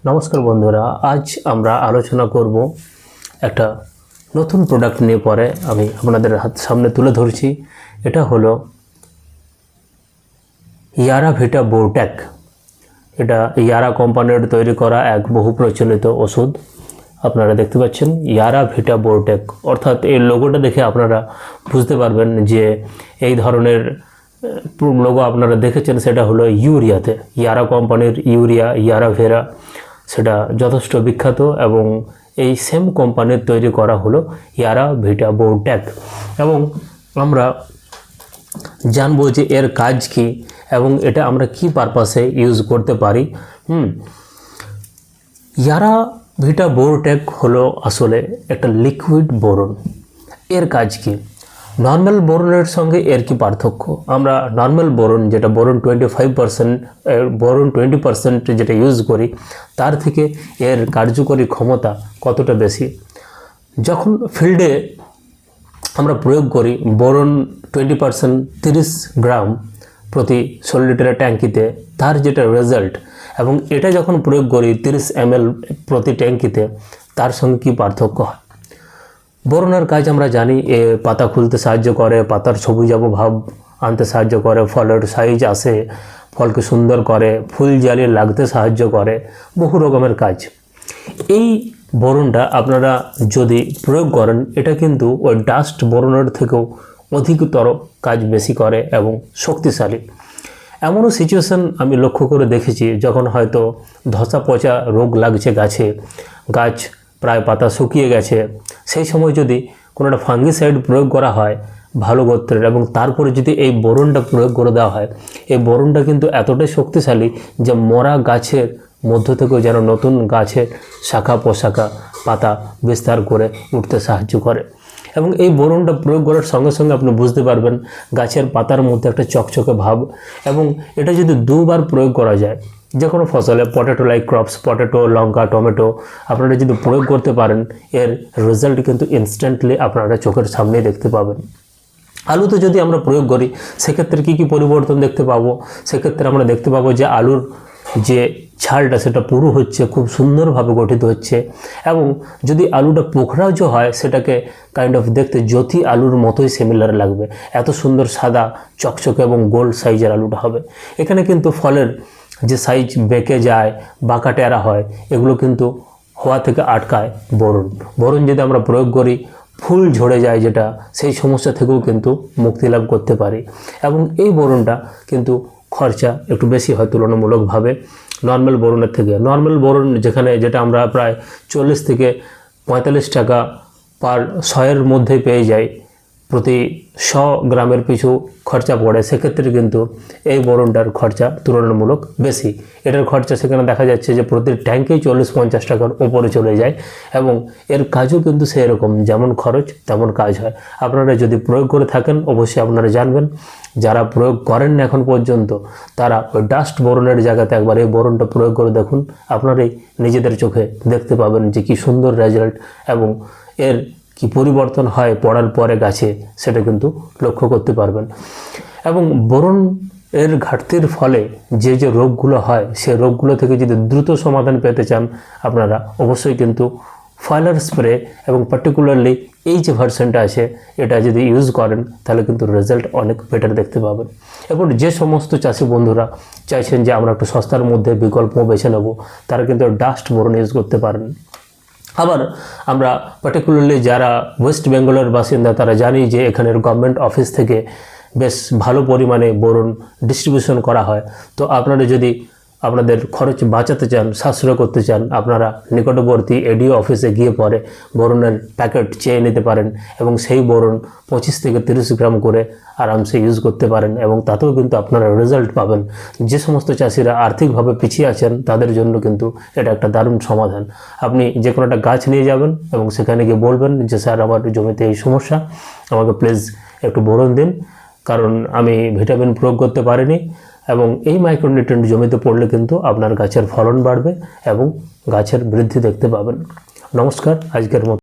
নমস্কার বন্ধুরা, আজ আমরা আলোচনা করব একটা নতুন প্রোডাক্ট নিয়ে। পরে আমি আপনাদের সামনে তুলে ধরছি। এটা হলো ইয়ারা ভিটা বোরট্যাক। এটা ইয়ারা কোম্পানির তৈরি করা এক বহু প্রচলিত ওষুধ। আপনারা দেখতে পাচ্ছেন ইয়ারা ভিটা বোরট্যাক, অর্থাৎ এই লোগোটা দেখে আপনারা বুঝতে পারবেন যে এই ধরনের লোগো আপনারা দেখেছেন সেটা হলো ইউরিয়াতে। ইয়ারা কোম্পানির ইউরিয়া ইয়ারা ভেরা সেটা যথেষ্ট বিখ্যাত এবং এই সেম কোম্পানির তৈরি করা হলো ইয়ারা ভিটা বোরট্যাক। এবং আমরা জানবো যে এর কাজ কি এবং এটা আমরা কি পারপাসে ইউজ করতে পারি। ইয়ারা ভিটা বোরট্যাক হলো আসলে একটা লিকুইড বোরন। এর কাজ কি? নর্মাল বোরনের সঙ্গে এর কি পার্থক্য? আমরা নর্মাল বোরন যেটা বোরন 25% বোরন 20% যেটা ইউজ করি তার থেকে এর কার্যকরী ক্ষমতা কতটা বেশি। যখন ফিল্ডে আমরা প্রয়োগ করি বোরন 20% 30 গ্রাম প্রতি 100 লিটারের ট্যাঙ্কিতে, তার যেটা রেজাল্ট এবং এটা যখন প্রয়োগ করি 30 ml প্রতি ট্যাঙ্কিতে, তার সঙ্গে কি পার্থক্য হয়? বোরনের কাজ আমরা জানি, এ পাতা খুলতে সাহায্য করে, পাতার সবুজাভ ভাব আনতে সাহায্য করে, ফলের সাইজ আসে, ফলকে সুন্দর করে, ফুল জালি লাগতে সাহায্য করে, বহু রকমের কাজ। এই বোরনটা আপনারা যদি প্রয়োগ করেন এটা কিন্তু ওই ডাস্ট বোরনের থেকেও অধিকতর কাজ বেশি করে এবং শক্তিশালী। এমনও সিচুয়েশন আমি লক্ষ্য করে দেখেছি যখন হয়তো ধসা পচা রোগ লাগছে গাছে, গাছ প্রায় পাতা শুকিয়ে গেছে, সেই সময় যদি কোনো একটা ফাঙ্গিসাইড প্রয়োগ করা হয় ভালো গোত্রের এবং তারপরে যদি এই বোরনটা প্রয়োগ করে দেওয়া হয়, এই বোরনটা কিন্তু এতটাই শক্তিশালী যে মরা গাছের মধ্য থেকেও যেন নতুন গাছের শাখা পোশাখা পাতা বিস্তার করে উঠতে সাহায্য করে। এবং এই বোরনটা প্রয়োগ করার সঙ্গে সঙ্গে আপনি বুঝতে পারবেন গাছের পাতার মধ্যে একটা চকচকে ভাব। এবং এটা যদি দুবার প্রয়োগ করা যায় যে কোনো ফসলে, পটেটো লাইক ক্রপস, পটেটো, লঙ্কা, টমেটো, আপনারা যদি প্রয়োগ করতে পারেন এর রেজাল্ট কিন্তু ইনস্ট্যান্টলি আপনারা চোখের সামনেই দেখতে পাবেন। আলুতে যদি আমরা প্রয়োগ করি সেক্ষেত্রে কী পরিবর্তন দেখতে পাবো? সেক্ষেত্রে আমরা দেখতে পাবো যে আলুর যে ছালটা সেটা পুরু হচ্ছে, খুব সুন্দরভাবে গঠিত হচ্ছে। এবং যদি আলুটা পোখরাজ হয় সেটাকে কাইন্ড অফ দেখতে জ্যোতি আলুর মতোই সিমিলার লাগবে, এত সুন্দর সাদা চকচকে এবং গোল সাইজের আলুটা হবে। এখানে কিন্তু ফলের যে সাইজ বেঁকে যায়, বাঁকা টেরা হয়, এগুলো কিন্তু হওয়া থেকে আটকায় বোরন যদি আমরা প্রয়োগ করি ফুল ঝরে যায় যেটা, সেই সমস্যা থেকেও কিন্তু মুক্তি লাভ করতে পারি। এবং এই বোরনটা কিন্তু খরচা একটু বেশি হয় তুলনামূলকভাবে নর্মাল বোরনের থেকে। নর্মাল বোরন যেটা আমরা প্রায় 40 থেকে 45 টাকা পার 100-এর মধ্যে পেয়ে যাই, প্রতি 100 গ্রামের পিছু খরচা পড়ে, সেক্ষেত্রে কিন্তু এই বোরনটার খরচা তুলনামূলক বেশি। এটার খরচা সেখানে দেখা যাচ্ছে যে প্রতি ট্যাঙ্কেই 40-50 টাকার ওপরে চলে যায় এবং এর কাজও কিন্তু সেই রকম, যেমন খরচ তেমন কাজ হয়। আপনারা যদি প্রয়োগ করে থাকেন অবশ্যই আপনারা জানবেন, যারা প্রয়োগ করেন না এখন পর্যন্ত তারা ওই ডাস্ট বোরনের জায়গাতে একবার এই বোরনটা প্রয়োগ করে দেখুন, আপনারাই নিজেদের চোখে দেখতে পাবেন যে কি সুন্দর রেজাল্ট এবং এর কি পরিবর্তন হয় পড়ার পরে গাছে, সেটা কিন্তু লক্ষ্য করতে পারবেন। এবং বোরন এর ঘাটতির ফলে যে রোগগুলো হয় সেই রোগগুলো থেকে যদি দ্রুত সমাধান পেতে চান আপনারা অবশ্যই কিন্তু ফয়লার স্প্রে এবং পার্টিকুলারলি এই যে ভার্সনটা আছে এটা যদি ইউজ করেন তাহলে কিন্তু রেজাল্ট অনেক বেটার দেখতে পাবেন। এবং যে সমস্ত চাষি বন্ধুরা চাইছেন যে আমরা একটু সস্তার মধ্যে বিকল্প বেছে নেব, তারা কিন্তু ডাস্ট বোরন ইউজ করতে পারেন। আবার আমরা পার্টিকুলারলি যারা ওয়েস্ট বেঙ্গলের বাসিন্দা তারা জানি যে এখানের গভর্নমেন্ট অফিস থেকে বেশ ভালো পরিমাণে বোরন ডিস্ট্রিবিউশন করা হয়। তো আপনারা যদি আপনাদের খরচ বাঁচাতে চান, সাশ্রয় করতে চান, আপনারা নিকটবর্তী এডিও অফিসে গিয়ে পরে বোরনের প্যাকেট চেয়ে নিতে পারেন এবং সেই বোরন 25 থেকে 30 গ্রাম করে আরামসে ইউজ করতে পারেন এবং তাতেও কিন্তু আপনারা রেজাল্ট পাবেন। যে সমস্ত চাষিরা আর্থিকভাবে পিছিয়ে আছেন তাদের জন্য কিন্তু এটা একটা দারুণ সমাধান। আপনি যে কোনো একটা গাছ নিয়ে যাবেন এবং সেখানে গিয়ে বলবেন যে স্যার আমার জমিতে এই সমস্যা, আমাকে প্লিজ একটু বোরন দিন, কারণ আমি ভিটামিন প্রয়োগ করতে পারিনি। এবং এই মাইক্রোনিউট্রিয়েন্ট জমিতে পড়লে কিন্তু আপনার গাছের ফলন বাড়বে এবং গাছের বৃদ্ধি দেখতে পাবেন। নমস্কার, আজকের মতো।